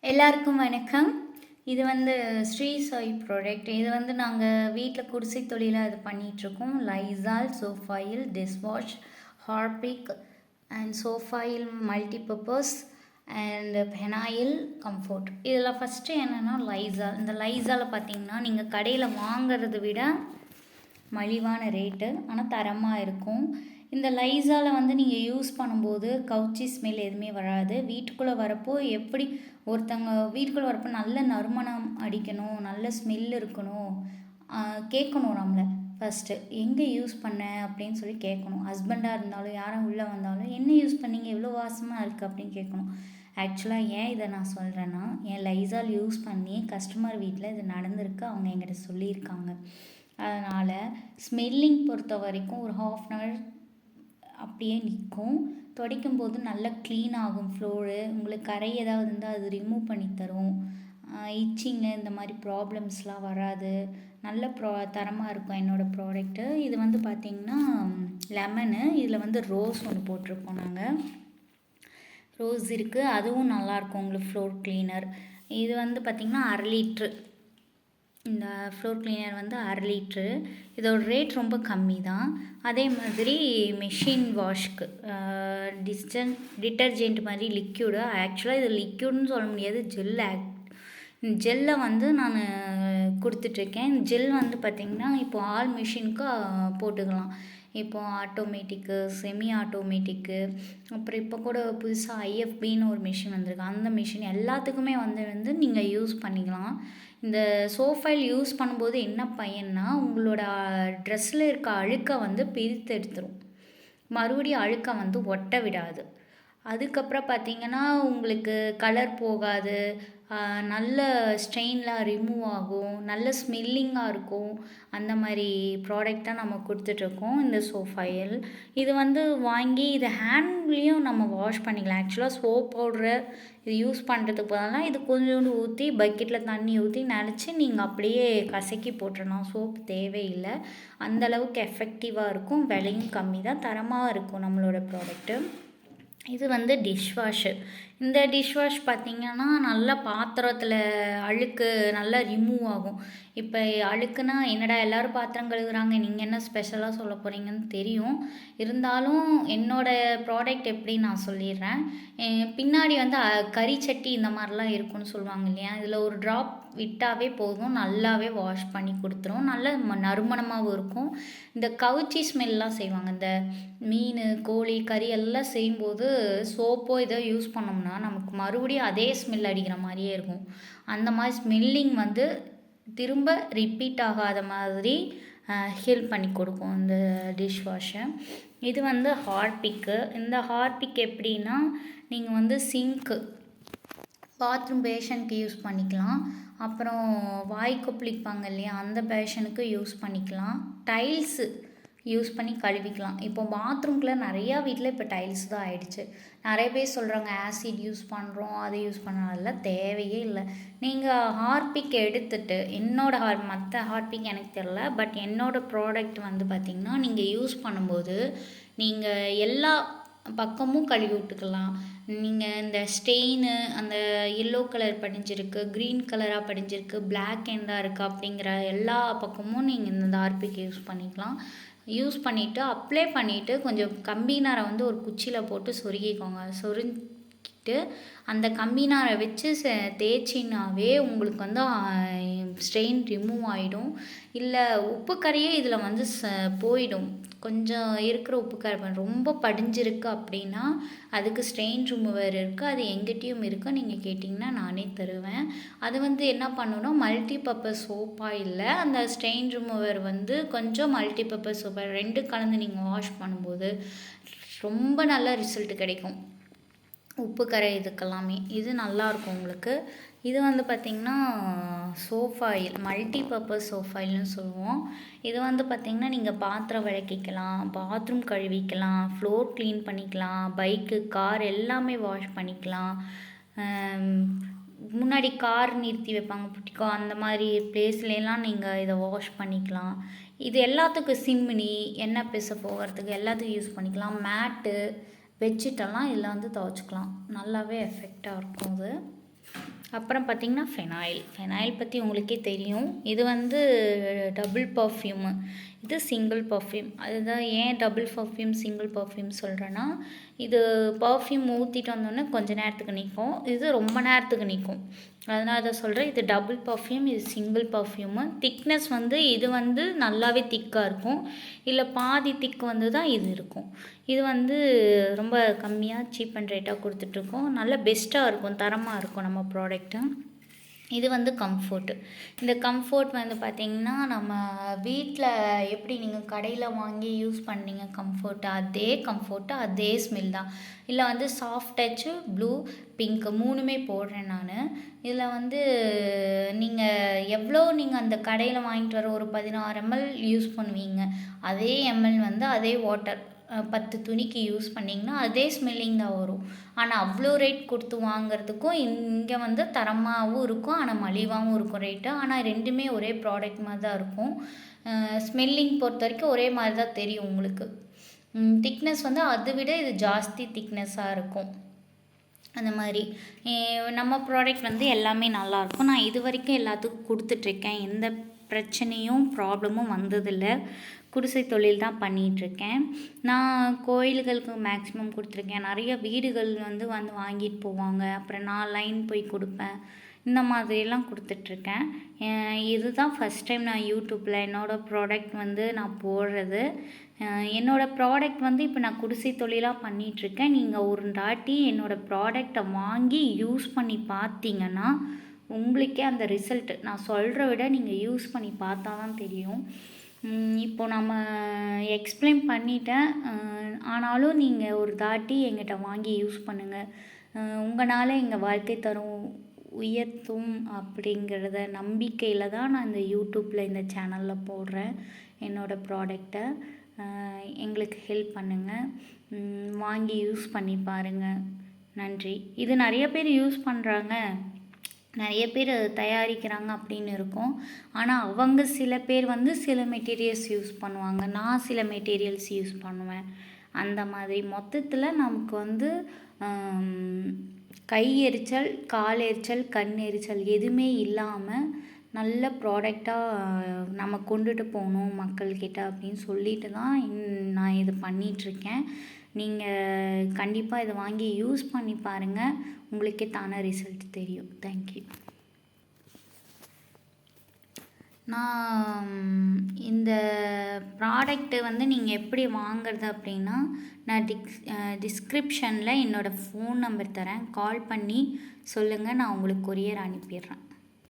எல்லாருக்கும் வணக்கம். இது வந்து ஸ்ரீ சாய் ப்ராடக்ட். இது வந்து நாங்கள் வீட்டில் குடிசை தொழிலாக இது பண்ணிகிட்ருக்கோம். லைசால், சோஃபாயில், டிஷ்வாஷ், ஹார்பிக் அண்ட் சோஃபாயில் மல்டிபர்பஸ் அண்ட் பெனாயில் கம்ஃபோர்ட். இதில் ஃபஸ்ட்டு என்னென்னா லைசால். இந்த லைசாலை பார்த்தீங்கன்னா நீங்கள் கடையில் வாங்கிறத விட மலிவான ரேட்டு, ஆனால் தரமாக இருக்கும். இந்த லைசாலை வந்து நீங்கள் யூஸ் பண்ணும்போது கவுச்சி ஸ்மெல் எதுவுமே வராது. வீட்டுக்குள்ளே வரப்போ எப்படி ஒருத்தங்க வீட்டுக்குள்ளே வரப்போ நல்ல நறுமணம் அடிக்கணும், நல்ல ஸ்மெல் இருக்கணும், கேட்கணும் நம்மளை. ஃபஸ்ட்டு எங்கே யூஸ் பண்ணேன் அப்படின்னு சொல்லி கேட்கணும். ஹஸ்பண்டாக இருந்தாலும் யாரும் உள்ளே வந்தாலும் என்ன யூஸ் பண்ணீங்க, எவ்வளோ வாசமாக இருக்குது அப்படின்னு கேட்கணும். ஆக்சுவலாக ஏன் இதை நான் சொல்கிறேன்னா, என் லைசால் யூஸ் பண்ணி கஸ்டமர் வீட்டில் இது நடந்திருக்கு. அவங்க என்கிட்ட சொல்லியிருக்காங்க. அதனால் ஸ்மெல்லிங் பொறுத்த வரைக்கும் ஒரு 1/2 hour அப்படியே நிற்கும். துடைக்கும்போது நல்லா க்ளீன் ஆகும் ஃப்ளோரு. உங்களுக்கு கரை ஏதாவது இருந்தால் அது ரிமூவ் பண்ணி தரும். இச்சிங்கு இந்த மாதிரி ப்ராப்ளம்ஸ்லாம் வராது. நல்ல தரமாக இருக்கும் என்னோடய ப்ராடக்ட்டு. இது வந்து பார்த்திங்கன்னா லெமனு. இதில் வந்து ரோஸ் ஒன்று போட்டிருக்கோம் நாங்கள். ரோஸ் இருக்குது, அதுவும் நல்லாயிருக்கும் உங்களுக்கு ஃப்ளோர் க்ளீனர். இது வந்து பார்த்திங்கன்னா 1/2 லிட்ரு. இந்த ஃப்ளோர் க்ளீனர் வந்து 1/2 லிட்ரு. இதோட ரேட் ரொம்ப கம்மி தான். அதே மாதிரி மெஷின் வாஷ்க்கு டிட்டர்ஜென்ட் மாதிரி லிக்யூடு. ஆக்சுவலாக இது லிக்யூடுன்னு சொல்ல முடியாது, ஜெல்லை வந்து நான் கொடுத்துட்ருக்கேன். ஜெல் வந்து பார்த்திங்கன்னா இப்போது ஆல் மிஷினுக்கு போட்டுக்கலாம். இப்போது ஆட்டோமேட்டிக்கு, செமி ஆட்டோமேட்டிக்கு, அப்புறம் இப்போ கூட புதுசாக ஐஎஃப்பின்னு ஒரு மிஷின் வந்திருக்கு. அந்த மிஷின் எல்லாத்துக்குமே வந்து நீங்கள் யூஸ் பண்ணிக்கலாம். இந்த சோஃபாயில் யூஸ் பண்ணும்போது என்ன பயன்னா, உங்களோட ட்ரெஸ்ஸில் இருக்க அழுக்கை வந்து பிரித்து எடுத்துரும். மறுபடியும் அழுக்கை வந்து ஒட்ட விடாது. அதுக்கப்புறம் பார்த்திங்கன்னா உங்களுக்கு கலர் போகாது, நல்ல ஸ்ட்ரெயின்லாம் ரிமூவ் ஆகும், நல்ல ஸ்மெல்லிங்காக இருக்கும். அந்த மாதிரி ப்ராடக்ட் தான் நம்ம கொடுத்துட்ருக்கோம் இந்த சோஃபாயில். இது வந்து வாங்கி இதை ஹேண்ட்லேயும் நம்ம வாஷ் பண்ணிக்கலாம். ஆக்சுவலாக சோப் பவுட்ரு இது யூஸ் பண்ணுறதுக்கு பதிலாக இது கொஞ்சோண்டு ஊற்றி பக்கெட்டில் தண்ணி ஊற்றி நனைச்சி நீங்கள் அப்படியே கசக்கி போட்டுடலாம். சோப் தேவையில்லை. அந்தளவுக்கு எஃபெக்டிவாக இருக்கும். விலையும் கம்மி தான், தரமாக இருக்கும் நம்மளோட ப்ராடக்ட்டு. இது வந்து டிஷ்வாஷு. இந்த டிஷ்வாஷ் பார்த்திங்கன்னா நல்லா பாத்திரத்தில் அழுக்கு நல்லா ரிமூவ் ஆகும். இப்போ அழுக்குனா என்னடா எல்லோரும் பாத்திரம் கழுவுறாங்க, நீங்கள் என்ன ஸ்பெஷலாக சொல்ல போகிறீங்கன்னு தெரியும். இருந்தாலும் என்னோடய ப்ராடக்ட் எப்படி நான் சொல்லிடுறேன். பின்னாடி வந்து கறி சட்டி இந்த மாதிரிலாம் இருக்குன்னு சொல்லுவாங்க இல்லையா, இதில் ஒரு ட்ராப் விட்டாவே போதும், நல்லாவே வாஷ் பண்ணி கொடுத்துரும். நல்ல நறுமணமாகவும் இருக்கும். இந்த கவுச்சி ஸ்மெல்லாம் செய்வாங்க, இந்த மீன், கோழி, கறி எல்லாம் செய்யும்போது சோப்போ இதை யூஸ் பண்ணோம்னா நமக்கு மறுபடியும் அதே ஸ்மெல் அடிக்கிற மாதிரியே இருக்கும். அந்த மாதிரி ஸ்மெல்லிங் வந்து திரும்ப ரிப்பீட் ஆகாத மாதிரி ஹெல்ப் பண்ணி கொடுக்கும் இந்த டிஷ்வாஷை. இது வந்து ஹார்பிக்கு. இந்த ஹார்பிக் எப்படின்னா, நீங்கள் வந்து சிங்க்கு, பாத்ரூம் பேஷனுக்கு யூஸ் பண்ணிக்கலாம். அப்புறம் வாய் கொப்பளிப்பாங்க இல்லையா, அந்த பேஷனுக்கு யூஸ் பண்ணிக்கலாம். டைல்ஸு யூஸ் பண்ணி கழுவிக்கலாம். இப்போ பாத்ரூம்குள்ளே நிறையா வீட்டில் இப்போ டைல்ஸ் தான் ஆகிடுச்சு. நிறைய பேர் சொல்கிறாங்க ஆசிட் யூஸ் பண்ணுறோம், அதை யூஸ் பண்ணோம். அதெல்லாம் தேவையே இல்லை. நீங்கள் ஹார்பிக் எடுத்துகிட்டு மற்ற ஹார்பிக் எனக்கு தெரில, பட் என்னோடய ப்ராடக்ட் வந்து பார்த்திங்கன்னா நீங்கள் யூஸ் பண்ணும்போது நீங்கள் எல்லா பக்கமும் கழுவி விட்டுக்கலாம். நீங்கள் இந்த ஸ்டெயினு, அந்த எல்லோ கலர் படிஞ்சிருக்கு, க்ரீன் கலராக படிஞ்சிருக்கு, பிளாக் எண்டாக இருக்குது அப்படிங்கிற எல்லா பக்கமும் நீங்கள் இந்த ஹார்பிக் யூஸ் பண்ணிக்கலாம். யூஸ் பண்ணிவிட்டு அப்ளை பண்ணிவிட்டு கொஞ்சம் கம்பினாரை வந்து ஒரு குச்சியில் போட்டு சொருகிக்கோங்க. சொருகிட்டு அந்த கம்பினாரை வச்சு தேய்ச்சினாவே உங்களுக்கு வந்து ஸ்ட்ரெயின் ரிமூவ் ஆகிடும். இல்லை உப்பு கரையே இதில் வந்து போயிடும். கொஞ்சம் இருக்கிற உப்பு கரை ரொம்ப படிஞ்சிருக்கு அப்படின்னா அதுக்கு ஸ்ட்ரெயின் ரிமூவர் இருக்குது. அது எங்கிட்டையும் இருக்குது, நீங்கள் கேட்டிங்கன்னா நானே தருவேன். அது வந்து என்ன பண்ணணும்னா மல்டிபர்பஸ் சோப்பாக இல்லை, அந்த ஸ்ட்ரெயின் ரிமூவர் வந்து கொஞ்சம் மல்டிபர்பஸ் சோப்பா 2 கலந்து நீங்கள் வாஷ் பண்ணும்போது ரொம்ப நல்ல ரிசல்ட் கிடைக்கும். உப்பு கரை இதுக்கெல்லாமே இது நல்லாயிருக்கும் உங்களுக்கு. இது வந்து பார்த்திங்கன்னா சோஃபாயில், மல்டிபர்பஸ் சோஃபாயில்னு சொல்லுவோம். இது வந்து பார்த்திங்கன்னா நீங்கள் பாத்திரம் விளக்கிக்கலாம், பாத்ரூம் கழுவிக்கலாம், ஃப்ளோர் க்ளீன் பண்ணிக்கலாம், பைக்கு, கார் எல்லாமே வாஷ் பண்ணிக்கலாம். முன்னாடி கார் நிறுத்தி வைப்பாங்க புட்டிக்கோ, அந்த மாதிரி பிளேஸ்லாம் நீங்கள் இதை வாஷ் பண்ணிக்கலாம். இது எல்லாத்துக்கும் சிம்னி, எண்ணெய் பிச போகிறதுக்கு எல்லாத்துக்கும் யூஸ் பண்ணிக்கலாம். மேட்டு, பெட்ஷீட்டெல்லாம் இதில் வந்து துவைச்சிக்கலாம். நல்லாவே எஃபெக்டாக இருக்கும் இது. அப்புறம் பார்த்திங்கன்னா ஃபெனாயில் பற்றி உங்களுக்கே தெரியும். இது வந்து டபுள் பர்ஃப்யூமு, இது சிங்கிள் பர்ஃப்யூம். அதுதான் ஏன் டபுள் பர்ஃப்யூம் சிங்கிள் பர்ஃப்யூம் சொல்கிறேன்னா, இது பர்ஃப்யூம் ஊற்றிட்டு வந்தோடனே கொஞ்சம் நேரத்துக்கு நிற்கும், இது ரொம்ப நேரத்துக்கு நிற்கும். அதனால தான் சொல்கிறேன். இது டபுள் பர்ஃப்யூம், இது சிங்கிள் பர்ஃப்யூமு. திக்னஸ் வந்து இது வந்து நல்லாவே திக்காக இருக்கும், இல்லை பாதி திக்கு வந்து தான் இது இருக்கும். இது வந்து ரொம்ப கம்மியாக சீப் அண்ட் ரேட்டாக கொடுத்துட்ருக்கோம். நல்ல பெஸ்ட்டாக இருக்கும், தரமாக இருக்கும் நம்ம ப்ராடக்ட்டு. இது வந்து கம்ஃபோர்ட்டு. இந்த கம்ஃபோர்ட் வந்து பார்த்திங்கன்னா, நம்ம வீட்டில் எப்படி நீங்கள் கடையில் வாங்கி யூஸ் பண்ணீங்க கம்ஃபோர்ட்டு அதே ஸ்மெல் தான். இல்லை வந்து சாஃப்ட் டச்சு, ப்ளூ, பிங்க் 3மே போடுறேன் நான். இதில் வந்து நீங்கள் அந்த கடையில் வாங்கிட்டு வர ஒரு 16 ml யூஸ் பண்ணுவீங்க, அதே எம்எல் வந்து அதே வாட்டர் 10 துணிக்கு யூஸ் பண்ணிங்கன்னா அதே ஸ்மெல்லிங் தான் வரும். ஆனால் அவ்வளோ ரேட் கொடுத்து வாங்குறதுக்கும் இங்கே வந்து தரமாகவும் இருக்கும், ஆனால் மலிவாகவும் இருக்கும் ரேட்டு. ஆனால் ரெண்டுமே ஒரே ப்ராடக்ட் மாதிரி தான் இருக்கும். ஸ்மெல்லிங் பொறுத்த வரைக்கும் ஒரே மாதிரி தான் தெரியும் உங்களுக்கு. திக்னஸ் வந்து அதை விட இது ஜாஸ்தி திக்னஸாக இருக்கும். அந்த மாதிரி நம்ம ப்ராடக்ட் வந்து எல்லாமே நல்லாயிருக்கும். நான் இது வரைக்கும் எல்லாத்துக்கும் கொடுத்துட்ருக்கேன், எந்த பிரச்சனையும் ப்ராப்ளமும் வந்ததில்லை. குடிசை தொழில் தான் பண்ணிகிட்ருக்கேன். நான் கோயில்களுக்கு மேக்ஸிமம் கொடுத்துருக்கேன். நிறைய வீடுகள் வந்து வாங்கிட்டு போவாங்க, அப்புறம் நான் லைன் போய் கொடுப்பேன். இந்த மாதிரியெல்லாம் கொடுத்துட்ருக்கேன். இதுதான் ஃபஸ்ட் டைம் நான் யூடியூப்பில் என்னோடய ப்ராடக்ட் வந்து நான் போடுறது. என்னோடய ப்ராடக்ட் வந்து இப்போ நான் குடிசை தொழிலாக பண்ணிகிட்ருக்கேன். நீங்கள் ஒரு தாட்டி என்னோடய ப்ராடக்டை வாங்கி யூஸ் பண்ணி பார்த்தீங்கன்னா உங்களுக்கே அந்த ரிசல்ட்டு நான் சொல்கிற விட நீங்கள் யூஸ் பண்ணி பார்த்தா தான் தெரியும். இப்போ நம்ம எக்ஸ்பிளைன் பண்ணிட்டேன், ஆனாலும் நீங்கள் ஒரு தாட்டி எங்கிட்ட வாங்கி யூஸ் பண்ணுங்கள். உங்களால் எங்கள் வாழ்க்கை தரம் உயர்த்தும் அப்படிங்கிறத நம்பிக்கையில் தான் நான் இந்த யூடியூப்பில் இந்த சேனலில் போடுறேன் என்னோடய ப்ராடக்டை. எங்களுக்கு ஹெல்ப் பண்ணுங்கள், வாங்கி யூஸ் பண்ணி பாருங்கள். நன்றி. இது நிறைய பேர் யூஸ் பண்ணுறாங்க, நிறைய பேர் தயாரிக்கிறாங்க அப்படின்னு இருக்கும். ஆனால் அவங்க சில பேர் வந்து சில மெட்டீரியல்ஸ் யூஸ் பண்ணுவாங்க, நான் சில மெட்டீரியல்ஸ் யூஸ் பண்ணுவேன். அந்த மாதிரி மொத்தத்தில் நமக்கு வந்து கை எரிச்சல், கால் எரிச்சல், கண் எரிச்சல் எதுவுமே இல்லாமல் நல்ல ப்ராடக்டாக நம்ம கொண்டுட்டு போகணும் மக்கள்கிட்ட அப்படின்னு சொல்லிட்டு தான் நான் இது பண்ணிகிட்ருக்கேன். நீங்கள் கண்டிப்பாக இதை வாங்கி யூஸ் பண்ணி பாருங்கள், உங்களுக்கே தானே ரிசல்ட் தெரியும். தேங்க்யூ. நான் இந்த ப்ராடக்ட்டு வந்து நீங்கள் எப்படி வாங்குறது அப்படின்னா, நான் டிஸ்கிரிப்ஷனில் என்னோடய ஃபோன் நம்பர் தரேன், கால் பண்ணி சொல்லுங்கள், நான் உங்களுக்கு கொரியர் அனுப்பிடுறேன்.